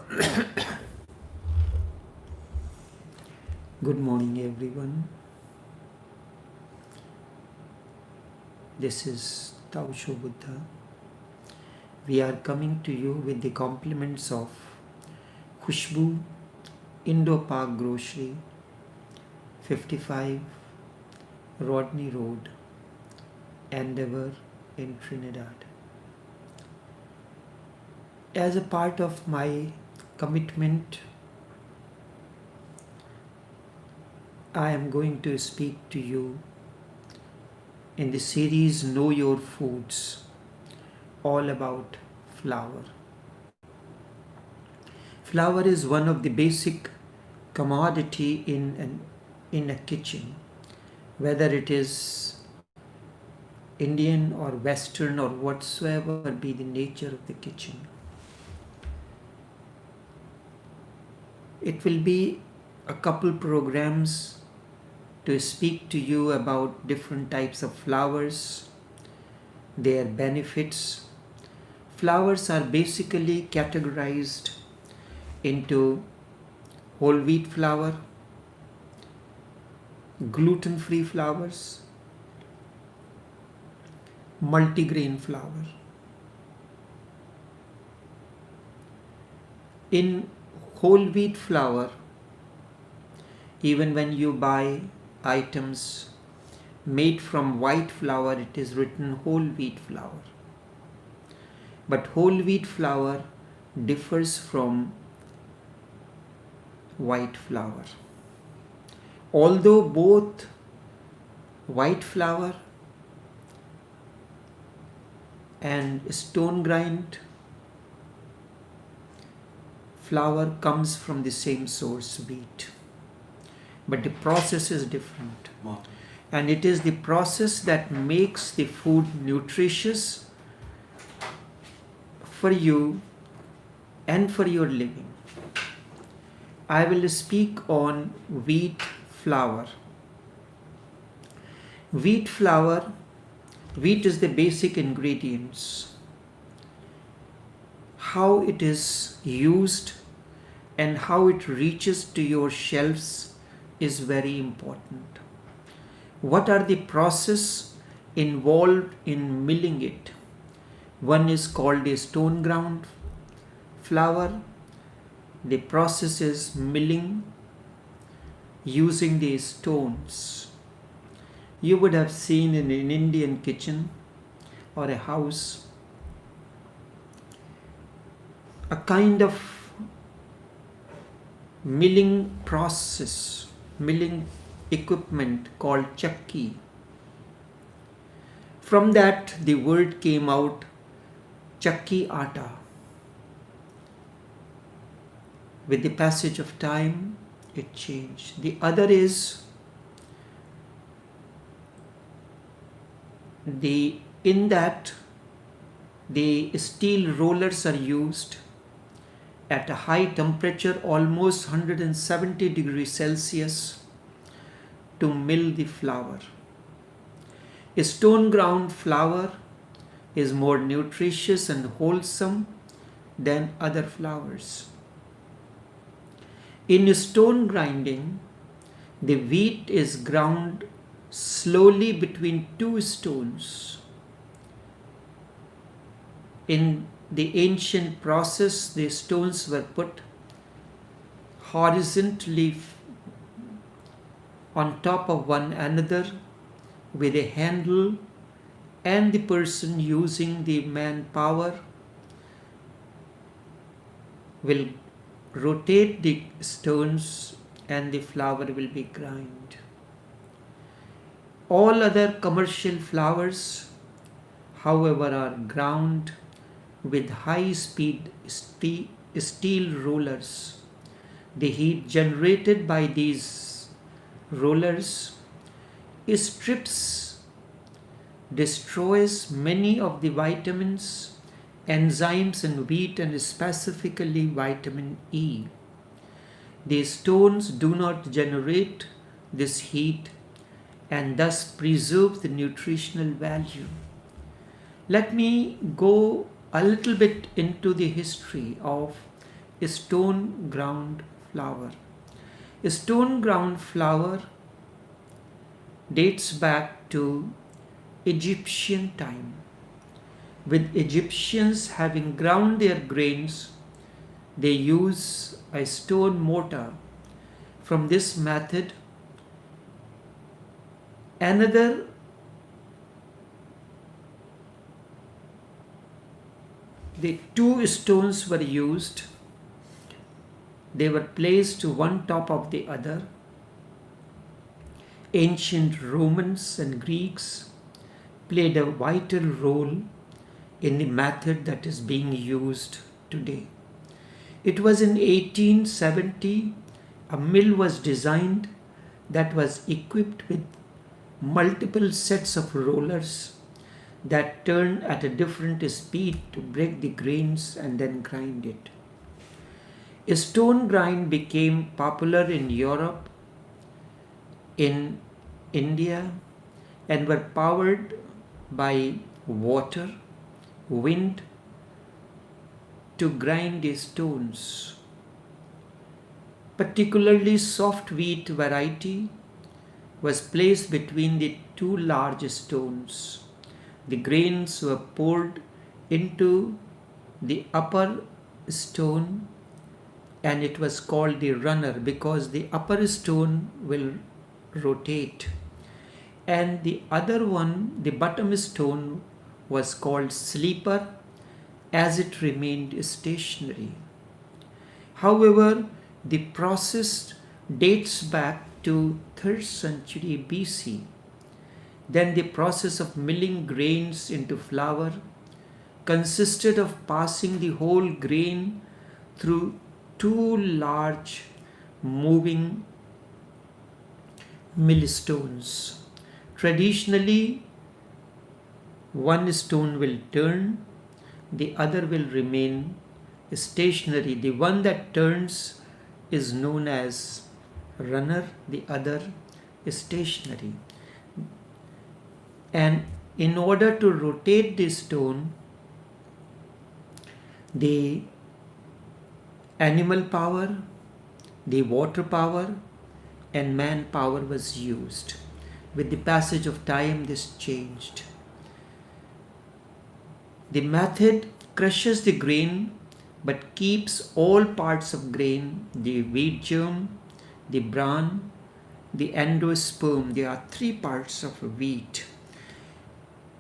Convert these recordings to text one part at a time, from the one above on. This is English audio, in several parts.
Good morning, everyone. This is taoshobuddha. We are coming to you with the compliments of Khushbu, Indo Park Grocery, 55 Rodney Road, Andover in Trinidad. As a part of my commitment, I am going to speak to you in the series Know Your Foods, all about flour. Flour is one of the basic commodity in a kitchen, whether it is Indian or Western or whatsoever be the nature of the kitchen. It will be a couple programs to speak to you about different types of flours, their benefits. Flours are basically categorized into whole wheat flour, gluten-free flours, multigrain flour. In whole wheat flour, even when you buy items made from white flour, it is written whole wheat flour. But whole wheat flour differs from white flour. Although both white flour and stone grind flour comes from the same source, wheat, but the process is different. And it is the process that makes the food nutritious for you and for your living. I will speak on wheat flour. Wheat flour, wheat is the basic ingredients. How it is used and how it reaches to your shelves is very important. What are the process involved in milling it? One is called a stone ground flour. The process is milling using the stones. You would have seen in an Indian kitchen or a house a kind of milling process, milling equipment called chakki. From that the word came out chakki atta. With the passage of time it changed. The other is in that the steel rollers are used at a high temperature, almost 170 degrees Celsius, to mill the flour. A stone ground flour is more nutritious and wholesome than other flours. In stone grinding, the wheat is ground slowly between two stones. In the ancient process, the stones were put horizontally on top of one another with a handle, and the person using the manpower will rotate the stones and the flour will be ground. All other commercial flours, however, are ground with high speed steel rollers. The heat generated by these rollers destroys many of the vitamins, enzymes in wheat, and specifically vitamin E. These stones do not generate this heat and thus preserve the nutritional value. Let me go a little bit into the history of stone ground flour. Stone ground flour dates back to Egyptian time, with Egyptians having ground their grains, they use a stone mortar. From this method, the two stones were used. They were placed one top of the other. Ancient Romans and Greeks played a vital role in the method that is being used today. It was in 1870 a mill was designed that was equipped with multiple sets of rollers that turned at a different speed to break the grains and then grind it. A stone grind became popular in Europe, in India, and were powered by water, wind to grind the stones. Particularly soft wheat variety was placed between the two large stones. The grains were poured into the upper stone, and it was called the runner because the upper stone will rotate, and the other one, the bottom stone, was called sleeper as it remained stationary. However, the process dates back to 3rd century BC. Then the process of milling grains into flour consisted of passing the whole grain through two large moving millstones. Traditionally, one stone will turn, the other will remain stationary. The one that turns is known as runner, the other is stationary. And in order to rotate the stone, the animal power, the water power, and manpower was used. With the passage of time, this changed. The method crushes the grain but keeps all parts of grain, the wheat germ, the bran, the endosperm. There are three parts of wheat: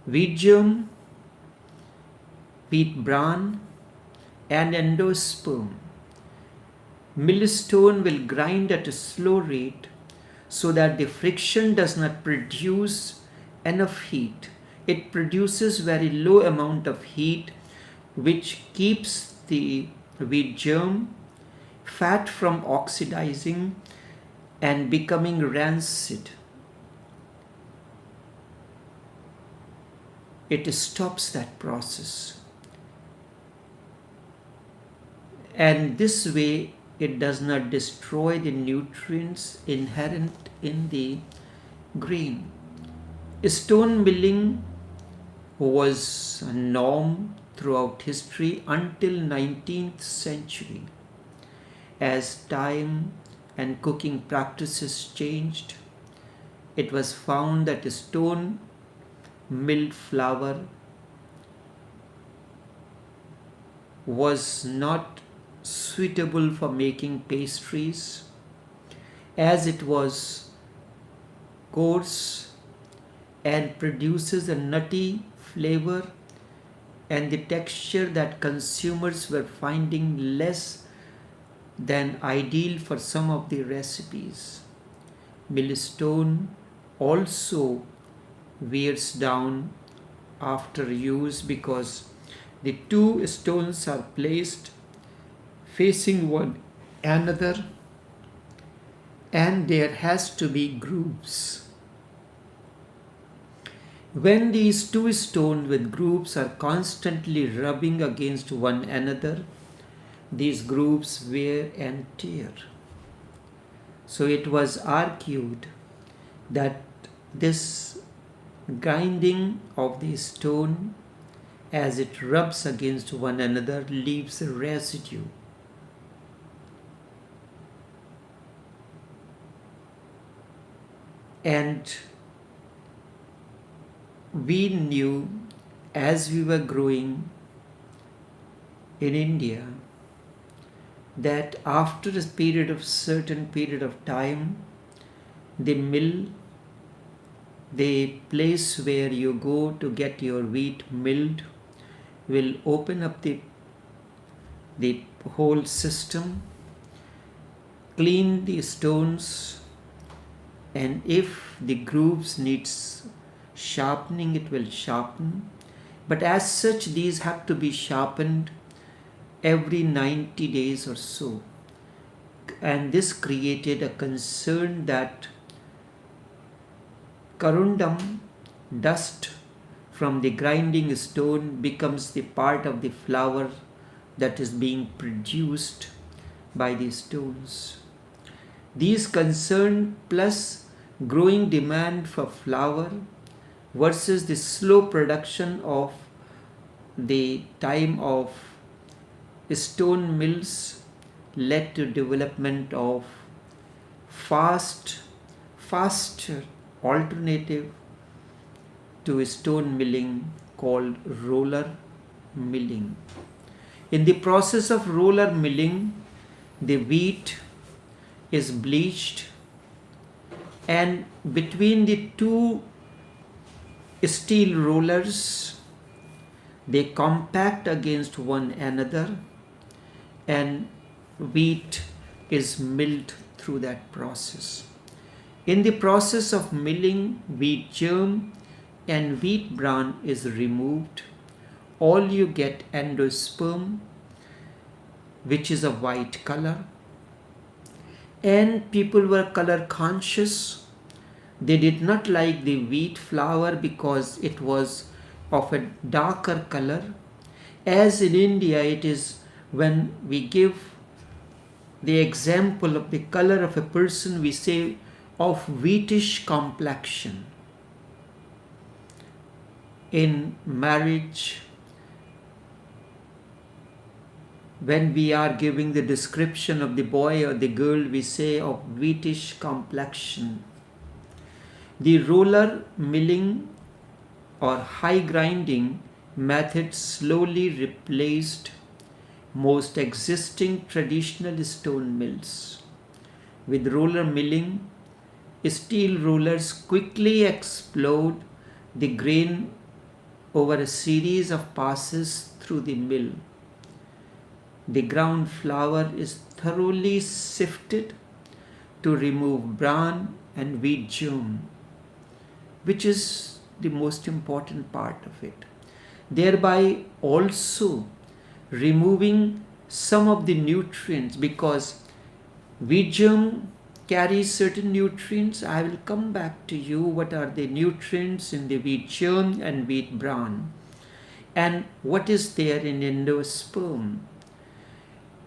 wheat germ, wheat bran, and endosperm. Millstone will grind at a slow rate so that the friction does not produce enough heat. It produces very low amount of heat, which keeps the wheat germ fat from oxidizing and becoming rancid. It stops that process. And this way, it does not destroy the nutrients inherent in the grain. Stone milling was a norm throughout history until 19th century. As time and cooking practices changed, it was found that stone milled flour was not suitable for making pastries, as it was coarse and produces a nutty flavor and the texture that consumers were finding less than ideal for some of the recipes. Millstone also wears down after use because the two stones are placed facing one another and there has to be grooves. When these two stones with grooves are constantly rubbing against one another, these grooves wear and tear. So it was argued that this grinding of the stone as it rubs against one another leaves a residue. And we knew as we were growing in India that after a certain period of time, the mill, the place where you go to get your wheat milled, will open up the whole system, clean the stones, and if the grooves needs sharpening, it will sharpen. But as such, these have to be sharpened every 90 days or so. And this created a concern that corundum, dust from the grinding stone, becomes the part of the flour that is being produced by the stones. These concern plus growing demand for flour versus the slow production of the time of stone mills led to development of faster alternative to stone milling called roller milling. In the process of roller milling, the wheat is bleached, and between the two steel rollers, they compact against one another, and wheat is milled through that process. In the process of milling, wheat germ and wheat bran is removed. All you get endosperm, which is a white color. And people were color conscious. They did not like the wheat flour because it was of a darker color. As in India, it is when we give the example of the color of a person, we say of wheatish complexion. In marriage, when we are giving the description of the boy or the girl, we say of wheatish complexion. The roller milling or high grinding method slowly replaced most existing traditional stone mills. With roller milling, steel rollers quickly explode the grain over a series of passes through the mill. The ground flour is thoroughly sifted to remove bran and wheat germ, which is the most important part of it, thereby also removing some of the nutrients, because wheat germ carries certain nutrients. I will come back to you what are the nutrients in the wheat germ and wheat bran and what is there in endosperm.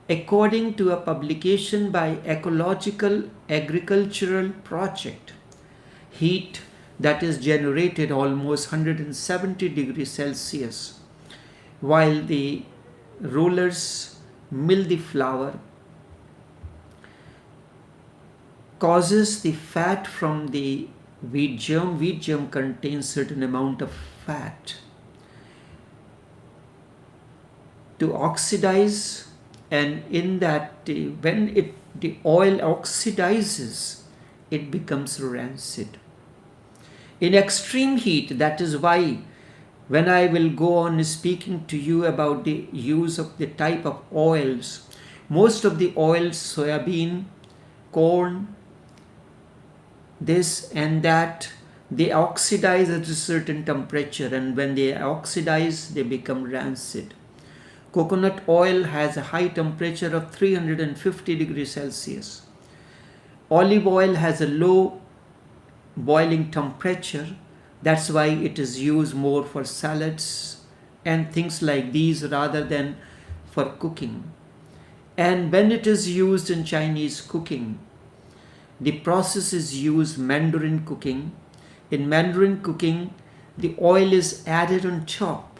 According to a publication by Ecological Agricultural Project, heat that is generated almost 170 degrees Celsius while the rollers mill the flour causes the fat from the wheat germ. Wheat germ contains certain amount of fat to oxidize, and in that when the oil oxidizes, it becomes rancid. In extreme heat, that is why when I will go on speaking to you about the use of the type of oils, most of the oils, soybean, corn, this and that, they oxidize at a certain temperature, and when they oxidize, they become rancid. Coconut oil has a high temperature of 350 degrees Celsius. Olive oil has a low boiling temperature. That's why it is used more for salads and things like these rather than for cooking. And when it is used in Chinese cooking, the process is used Mandarin cooking. In Mandarin cooking, the oil is added on top,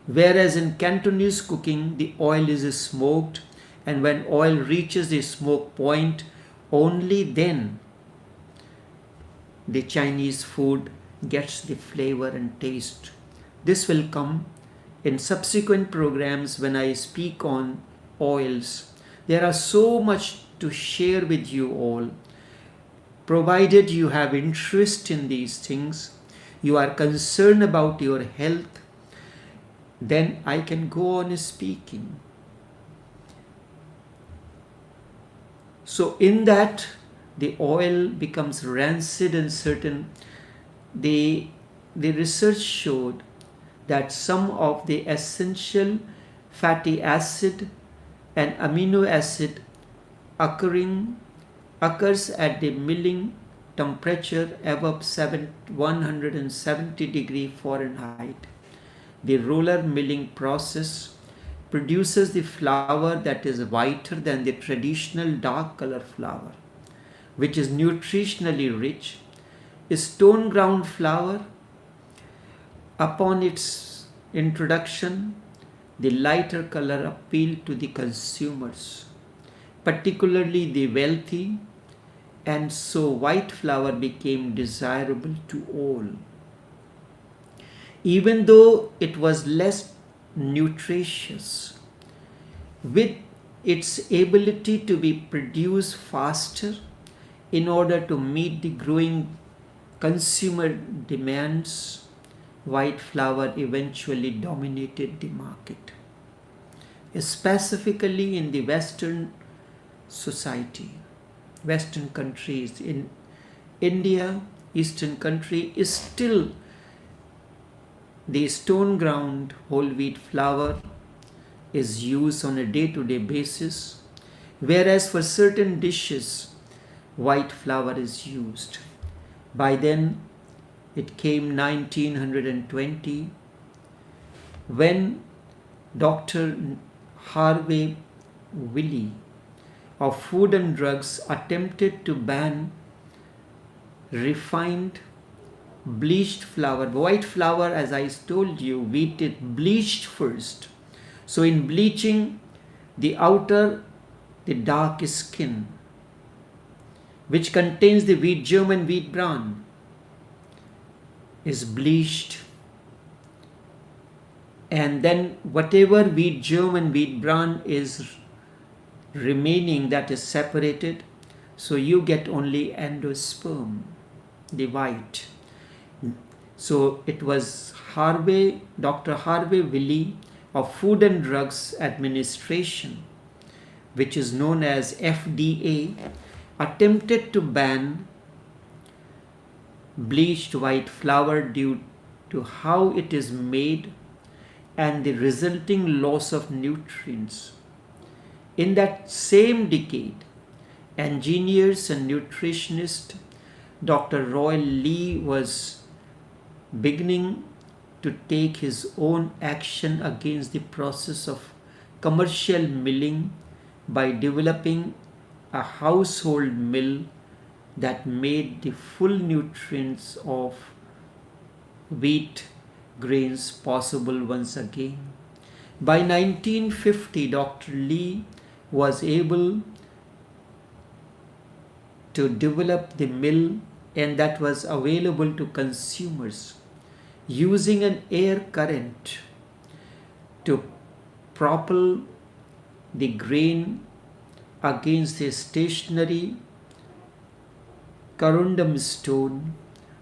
whereas in Cantonese cooking, the oil is smoked, and when oil reaches the smoke point, only then the Chinese food gets the flavor and taste. This will come in subsequent programs when I speak on oils. There are so much to share with you all. Provided you have interest in these things, you are concerned about your health, then I can go on speaking. So in that, the oil becomes rancid and certain. The research showed that some of the essential fatty acid and amino acid occurs at the milling temperature above 170 degree Fahrenheit. The roller milling process produces the flour that is whiter than the traditional dark color flour, which is nutritionally rich. Stone ground flour, upon its introduction, the lighter color appealed to the consumers, particularly the wealthy, and so white flour became desirable to all. Even though it was less nutritious, with its ability to be produced faster in order to meet the growing consumer demands, white flour eventually dominated the market. Specifically in the Western society, Western countries, in India, Eastern country is still the stone ground whole wheat flour is used on a day-to-day basis, whereas for certain dishes, white flour is used. By then, it came 1920 when Dr. Harvey Wiley of Food and Drugs attempted to ban refined bleached flour. White flour, as I told you, wheat is bleached first. So in bleaching, the outer, the dark skin, which contains the wheat germ and wheat bran, is bleached, and then whatever wheat germ and wheat bran is remaining, that is separated, so you get only endosperm, the white. So it was Dr. Harvey Wiley of Food and Drugs Administration, which is known as FDA, attempted to ban bleached white flour due to how it is made and the resulting loss of nutrients. In that same decade, engineers and nutritionist Dr. Roy Lee was beginning to take his own action against the process of commercial milling by developing a household mill that made the full nutrients of wheat grains possible once again. By 1950, Dr. Lee was able to develop the mill, and that was available to consumers using an air current to propel the grain against a stationary corundum stone.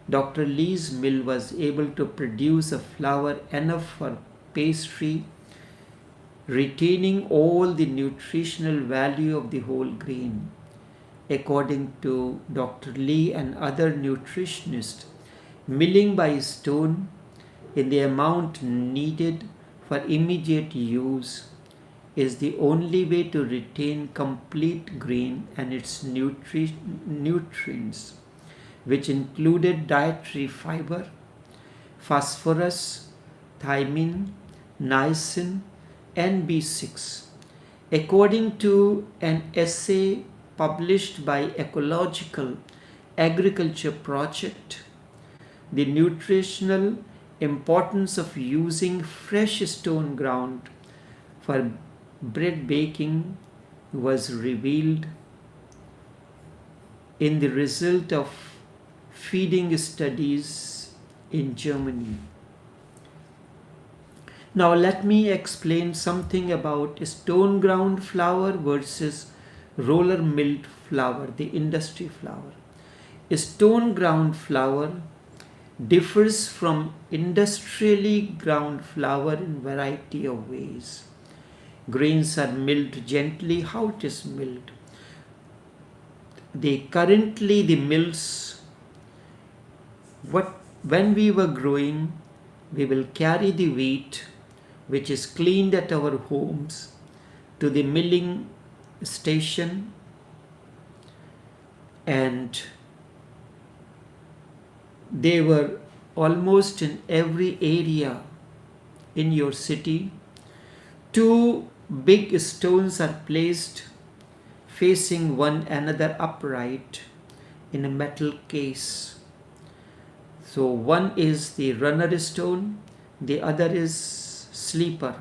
Dr. Lee's mill was able to produce a flour enough for pastry, retaining all the nutritional value of the whole grain. According to Dr. Lee and other nutritionists, milling by stone in the amount needed for immediate use is the only way to retain complete grain and its nutrients, which included dietary fiber, phosphorus, thiamine, niacin, and B6. According to an essay published by Ecological Agriculture Project, the nutritional importance of using fresh stone ground for bread baking was revealed in the result of feeding studies in Germany. Now let me explain something about stone ground flour versus roller milled flour, the industry flour. Stone ground flour differs from industrially ground flour in variety of ways. Grains are milled gently. How it is milled? Currently the mills, when we were growing, we will carry the wheat which is cleaned at our homes to the milling station, and they were almost in every area in your city. Two big stones are placed facing one another upright in a metal case. So one is the runner stone, the other is sleeper.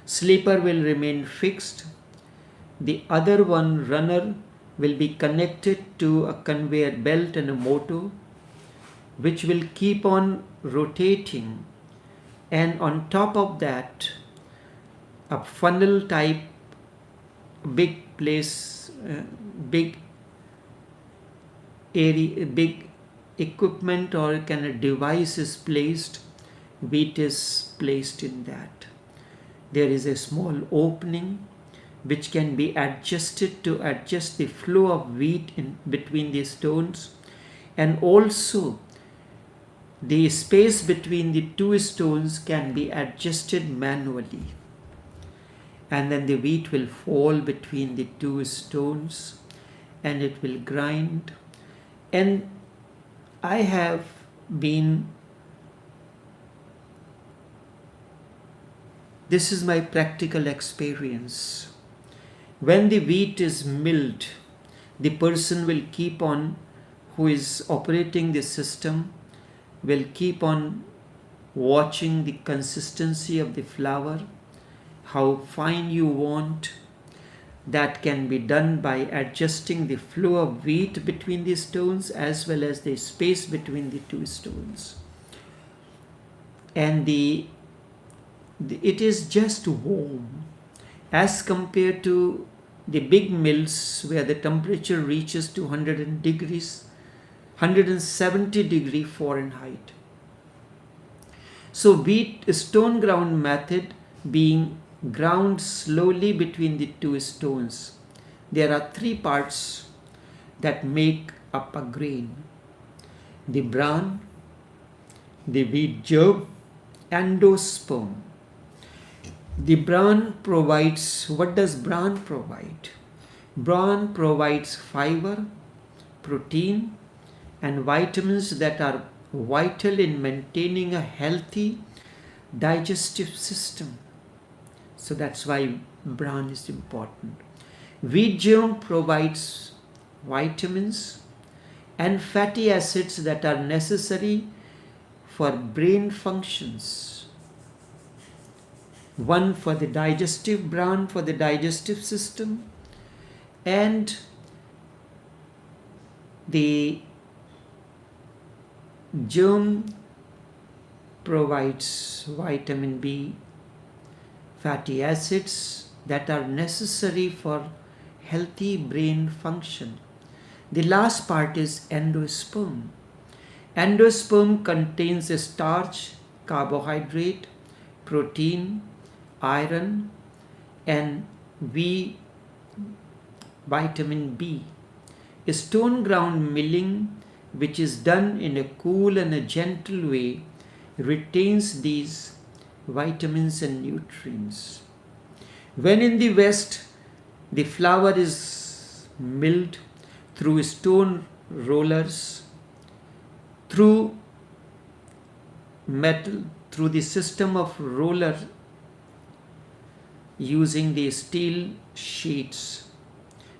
Sleeper will remain fixed. The other one, runner, will be connected to a conveyor belt and a motor which will keep on rotating, and on top of that a funnel type big area, big equipment or kind of device is placed. Wheat is placed in that. There is a small opening which can be adjusted to adjust the flow of wheat in between the stones, and also the space between the two stones can be adjusted manually, and then the wheat will fall between the two stones and it will grind. And I have been, this is my practical experience. When the wheat is milled, the person will keep on, who is operating the system, will keep on watching the consistency of the flour, how fine you want. That can be done by adjusting the flow of wheat between the stones as well as the space between the two stones. And it is just warm as compared to the big mills where the temperature reaches to 170 degree Fahrenheit. So wheat stone ground method being ground slowly between the two stones. There are three parts that make up a grain: the bran, the wheat germ, endosperm. The bran provides, what does bran provide? Bran provides fiber, protein, and vitamins that are vital in maintaining a healthy digestive system. So that's why bran is important. Wheat germ provides vitamins and fatty acids that are necessary for brain functions. One for the digestive, bran for the digestive system, and the germ provides vitamin B, fatty acids that are necessary for healthy brain function. The last part is endosperm. Endosperm contains a starch, carbohydrate, protein, iron, and vitamin B. Stone ground milling, which is done in a cool and a gentle way, retains these vitamins and nutrients. When in the West, the flour is milled through stone rollers, through metal, through the system of roller using the steel sheets.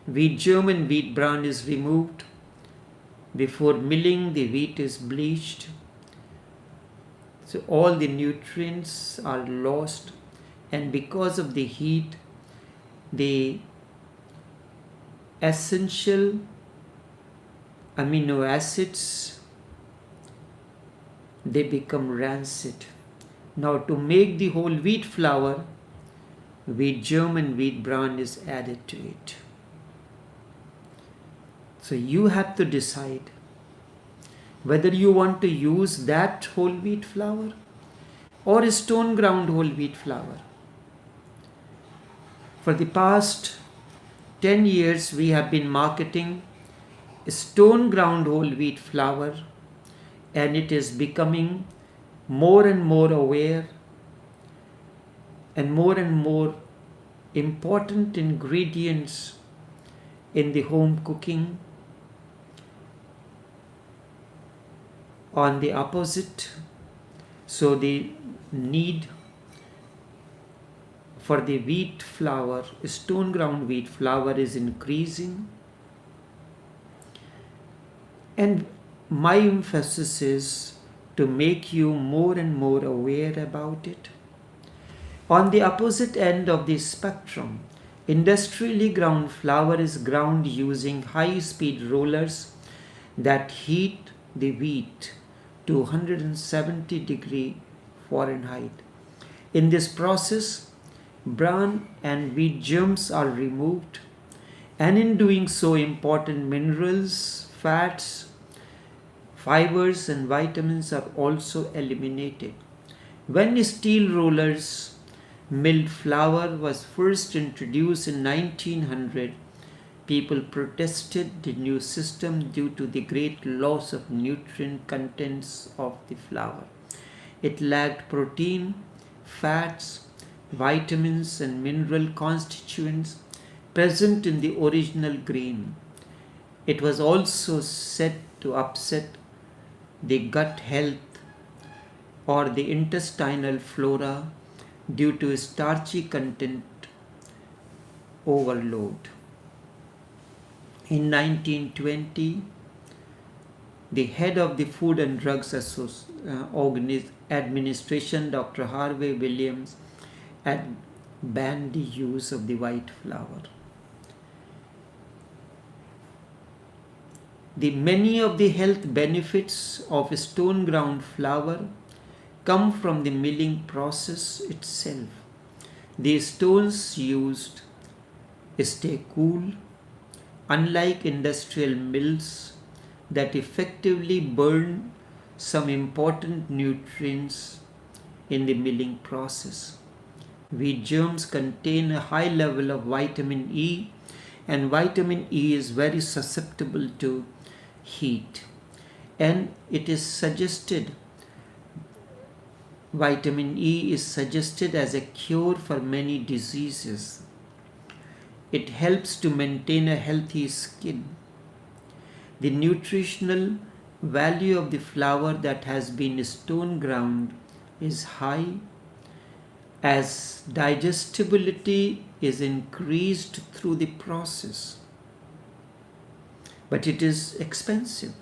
Wheat germ and wheat bran is removed. Before milling, the wheat is bleached. So all the nutrients are lost, and because of the heat, the essential amino acids they become rancid. Now to make the whole wheat flour, wheat germ and wheat bran is added to it. So you have to decide whether you want to use that whole wheat flour or stone ground whole wheat flour. For the past 10 years we have been marketing stone ground whole wheat flour, and it is becoming more and more aware and more important ingredients in the home cooking. On the opposite, so the need for the wheat flour, stone ground wheat flour, is increasing, and my emphasis is to make you more and more aware about it. On the opposite end of the spectrum, industrially ground flour is ground using high-speed rollers that heat the wheat to 170 degrees Fahrenheit. In this process, bran and wheat germs are removed, and in doing so, important minerals, fats, fibers and vitamins are also eliminated. When steel rollers milled flour was first introduced in 1900, people protested the new system due to the great loss of nutrient contents of the flour. It lacked protein, fats, vitamins and mineral constituents present in the original grain. It was also said to upset the gut health or the intestinal flora due to starchy content overload. In 1920, the head of the Food and Drugs Administration, Dr. Harvey Williams, had banned the use of the white flour. Many of the health benefits of stone ground flour come from the milling process itself. The stones used stay cool, unlike industrial mills that effectively burn some important nutrients in the milling process. Wheat germs contain a high level of vitamin E, and vitamin E is very susceptible to heat, and it is suggested vitamin E is suggested as a cure for many diseases. It helps to maintain a healthy skin. The nutritional value of the flour that has been stone ground is high, as digestibility is increased through the process, but it is expensive.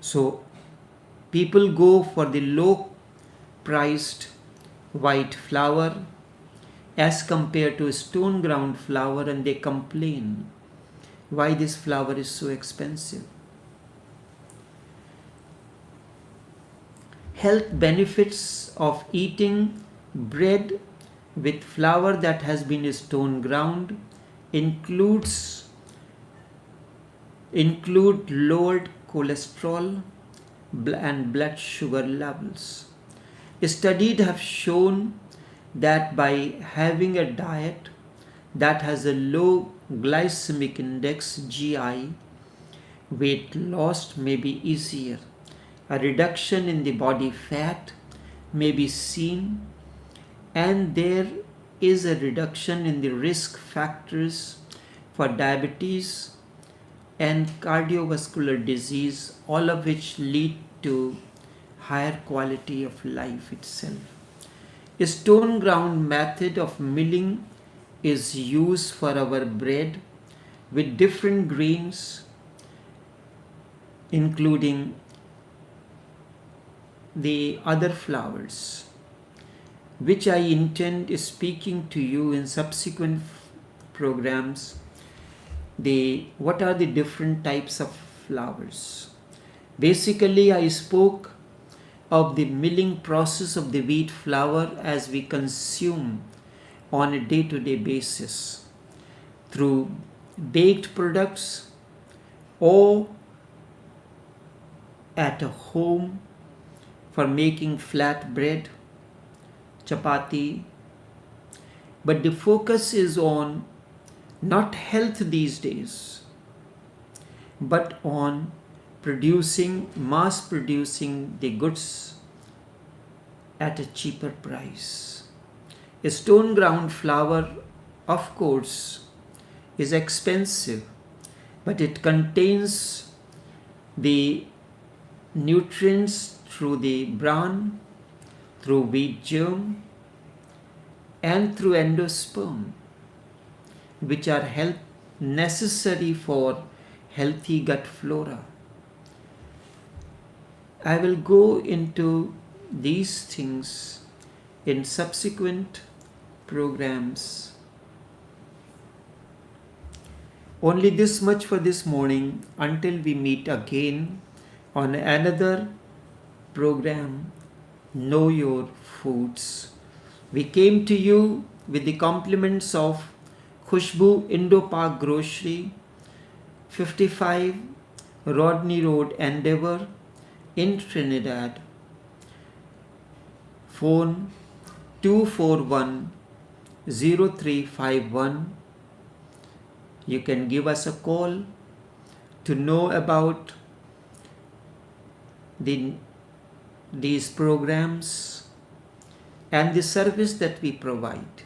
So people go for the low priced white flour as compared to stone ground flour, and they complain why this flour is so expensive. Health benefits of eating bread with flour that has been stone ground include lowered cholesterol and blood sugar levels. Studies have shown that by having a diet that has a low glycemic index (GI), weight loss may be easier. A reduction in the body fat may be seen, and there is a reduction in the risk factors for diabetes and cardiovascular disease, all of which lead to higher quality of life itself. A stone ground method of milling is used for our bread with different grains, including the other flours, which I intend speaking to you in subsequent programs. What are the different types of flours? Basically, I spoke of the milling process of the wheat flour as we consume on a day-to-day basis through baked products or at a home for making flat bread, chapati. But the focus is on not health these days, but on mass producing the goods at a cheaper price. A stone ground flour, of course, is expensive, but it contains the nutrients through the bran, through wheat germ, and through endosperm, which are necessary for healthy gut flora. I will go into these things in subsequent programs. Only this much for this morning until we meet again on another program, Know Your Foods. We came to you with the compliments of Khushbu Indo-Pak Grocery, 55 Rodney Road, Endeavour in Trinidad. Phone 241-0351. You can give us a call to know about these programs and the service that we provide.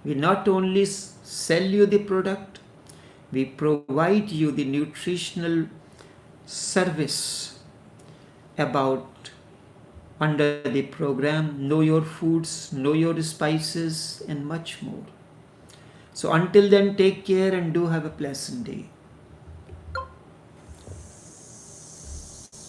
We not only sell you the product, we provide you the nutritional service under the program Know Your Foods, Know Your Spices, and much more. So until then, take care and do have a pleasant day.